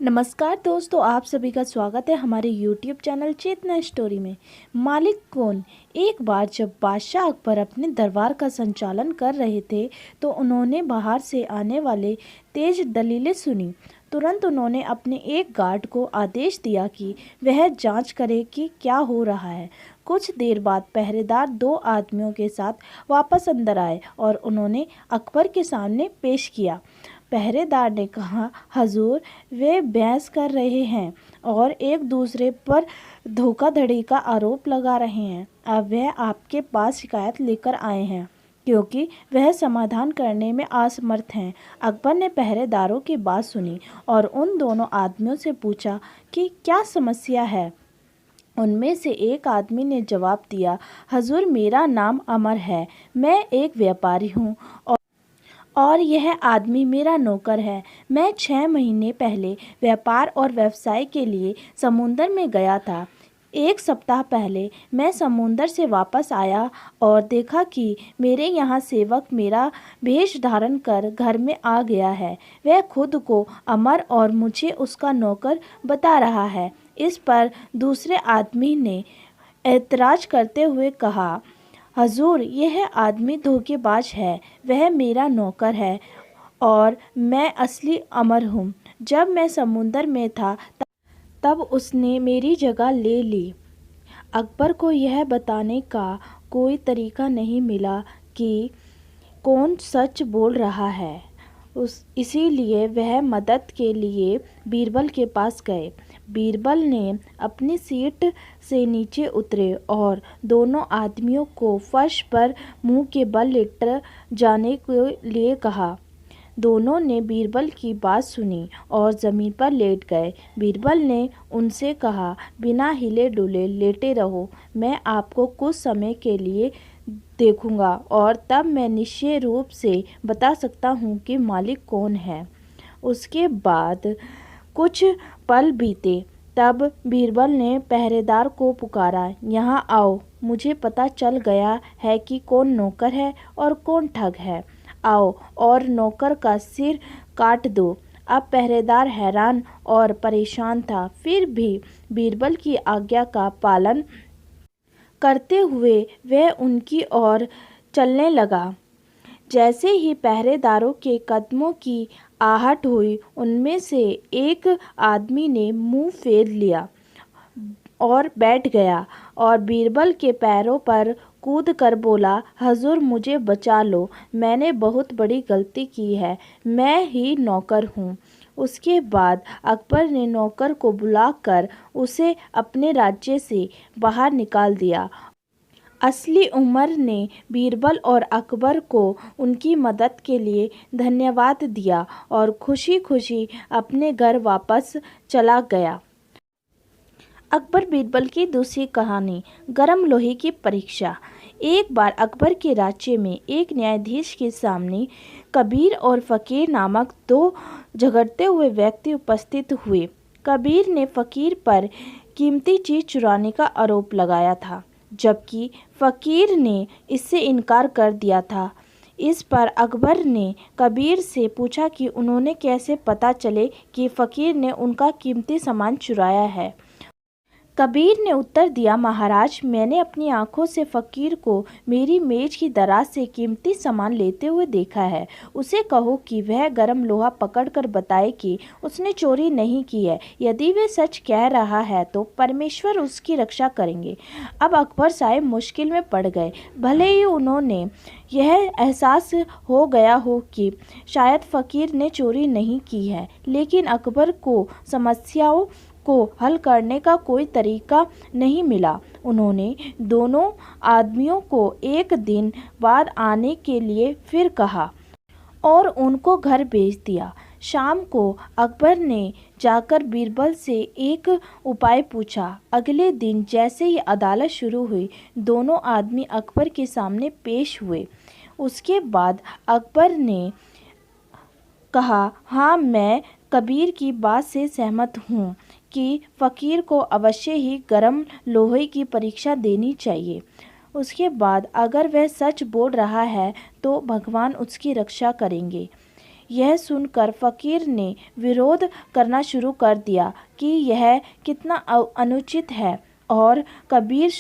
नमस्कार दोस्तों, आप सभी का स्वागत है हमारे यूट्यूब चैनल चेतना स्टोरी में। मालिक कौन। एक बार जब बादशाह अकबर अपने दरबार का संचालन कर रहे थे तो उन्होंने बाहर से आने वाले तेज दलीलें सुनी। तुरंत उन्होंने अपने एक गार्ड को आदेश दिया कि वह जांच करे कि क्या हो रहा है। कुछ देर बाद पहरेदार दो आदमियों के साथ वापस अंदर आए और उन्होंने अकबर के सामने पेश किया। पहरेदार ने कहा, हजूर, वे बहस कर रहे हैं और एक दूसरे पर धोखाधड़ी का आरोप लगा रहे हैं। अब वह आपके पास शिकायत लेकर आए हैं क्योंकि वह समाधान करने में असमर्थ हैं। अकबर ने पहरेदारों की बात सुनी और उन दोनों आदमियों से पूछा कि क्या समस्या है। उनमें से एक आदमी ने जवाब दिया, हजूर, मेरा नाम अमर है, मैं एक व्यापारी हूँ और यह आदमी मेरा नौकर है। मैं 6 महीने पहले व्यापार और व्यवसाय के लिए समुंदर में गया था। एक सप्ताह पहले मैं समुंदर से वापस आया और देखा कि मेरे यहाँ सेवक मेरा वेश धारण कर घर में आ गया है। वह खुद को अमर और मुझे उसका नौकर बता रहा है। इस पर दूसरे आदमी ने ऐतराज़ करते हुए कहा, हजूर, यह आदमी धोखेबाज है। वह मेरा नौकर है और मैं असली अमर हूँ। जब मैं समुंदर में था तब उसने मेरी जगह ले ली। अकबर को यह बताने का कोई तरीका नहीं मिला कि कौन सच बोल रहा है। इसीलिए वह मदद के लिए बीरबल के पास गए। बीरबल ने अपनी सीट से नीचे उतरे और दोनों आदमियों को फर्श पर मुंह के बल लेट जाने के लिए कहा। दोनों ने बीरबल की बात सुनी और ज़मीन पर लेट गए। बीरबल ने उनसे कहा, बिना हिले डुले लेटे रहो, मैं आपको कुछ समय के लिए देखूंगा और तब मैं निश्चय रूप से बता सकता हूँ कि मालिक कौन है। उसके बाद कुछ पल बीते। तब बीरबल ने पहरेदार को पुकारा, यहाँ आओ, मुझे पता चल गया है कि कौन नौकर है और कौन ठग है। आओ और नौकर का सिर काट दो। अब पहरेदार हैरान और परेशान था, फिर भी बीरबल की आज्ञा का पालन करते हुए वह उनकी ओर चलने लगा। जैसे ही पहरेदारों के कदमों की आहट हुई, उनमें से एक आदमी ने मुंह फेर लिया और बैठ गया और बीरबल के पैरों पर कूद कर बोला, हजूर, मुझे बचा लो, मैंने बहुत बड़ी गलती की है, मैं ही नौकर हूँ। उसके बाद अकबर ने नौकर को बुलाकर उसे अपने राज्य से बाहर निकाल दिया। असली उमर ने बीरबल और अकबर को उनकी मदद के लिए धन्यवाद दिया और खुशी खुशी अपने घर वापस चला गया। अकबर बीरबल की दूसरी कहानी, गरम लोहे की परीक्षा। एक बार अकबर के राज्य में एक न्यायाधीश के सामने कबीर और फ़कीर नामक दो झगड़ते हुए व्यक्ति उपस्थित हुए। कबीर ने फ़कीर पर कीमती चीज़ चुराने का आरोप लगाया था, जबकि फ़कीर ने इससे इनकार कर दिया था। इस पर अकबर ने कबीर से पूछा कि उन्होंने कैसे पता चले कि फ़कीर ने उनका कीमती सामान चुराया है। कबीर ने उत्तर दिया, महाराज, मैंने अपनी आंखों से फ़कीर को मेरी मेज की दराज से कीमती सामान लेते हुए देखा है। उसे कहो कि वह गरम लोहा पकड़कर बताए कि उसने चोरी नहीं की है। यदि वह सच कह रहा है तो परमेश्वर उसकी रक्षा करेंगे। अब अकबर साहब मुश्किल में पड़ गए। भले ही उन्होंने यह एहसास हो गया हो कि शायद फ़कीर ने चोरी नहीं की है, लेकिन अकबर को समस्याओं को हल करने का कोई तरीका नहीं मिला। उन्होंने दोनों आदमियों को एक दिन बाद आने के लिए फिर कहा और उनको घर भेज दिया। शाम को अकबर ने जाकर बीरबल से एक उपाय पूछा। अगले दिन जैसे ही अदालत शुरू हुई, दोनों आदमी अकबर के सामने पेश हुए। उसके बाद अकबर ने कहा, हाँ, मैं कबीर की बात से सहमत हूँ कि फ़कीर को अवश्य ही गरम लोहे की परीक्षा देनी चाहिए। उसके बाद अगर वह सच बोल रहा है तो भगवान उसकी रक्षा करेंगे। यह सुनकर फ़कीर ने विरोध करना शुरू कर दिया कि यह कितना अनुचित है और कबीर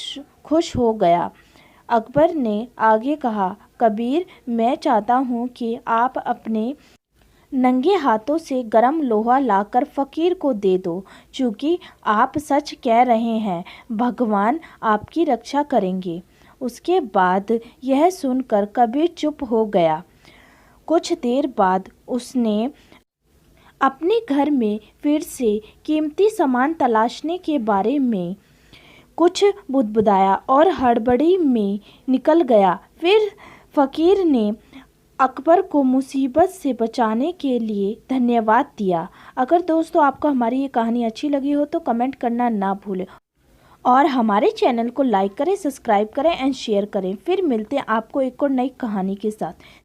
खुश हो गया। अकबर ने आगे कहा, कबीर, मैं चाहता हूँ कि आप अपने नंगे हाथों से गरम लोहा लाकर फ़कीर को दे दो, क्योंकि आप सच कह रहे हैं, भगवान आपकी रक्षा करेंगे। उसके बाद यह सुनकर कबीर चुप हो गया। कुछ देर बाद उसने अपने घर में फिर से कीमती सामान तलाशने के बारे में कुछ बुदबुदाया और हड़बड़ी में निकल गया। फिर फ़कीर ने अकबर को मुसीबत से बचाने के लिए धन्यवाद दिया। अगर दोस्तों आपको हमारी ये कहानी अच्छी लगी हो तो कमेंट करना ना भूलें और हमारे चैनल को लाइक करें, सब्सक्राइब करें एंड शेयर करें। फिर मिलते हैं आपको एक और नई कहानी के साथ।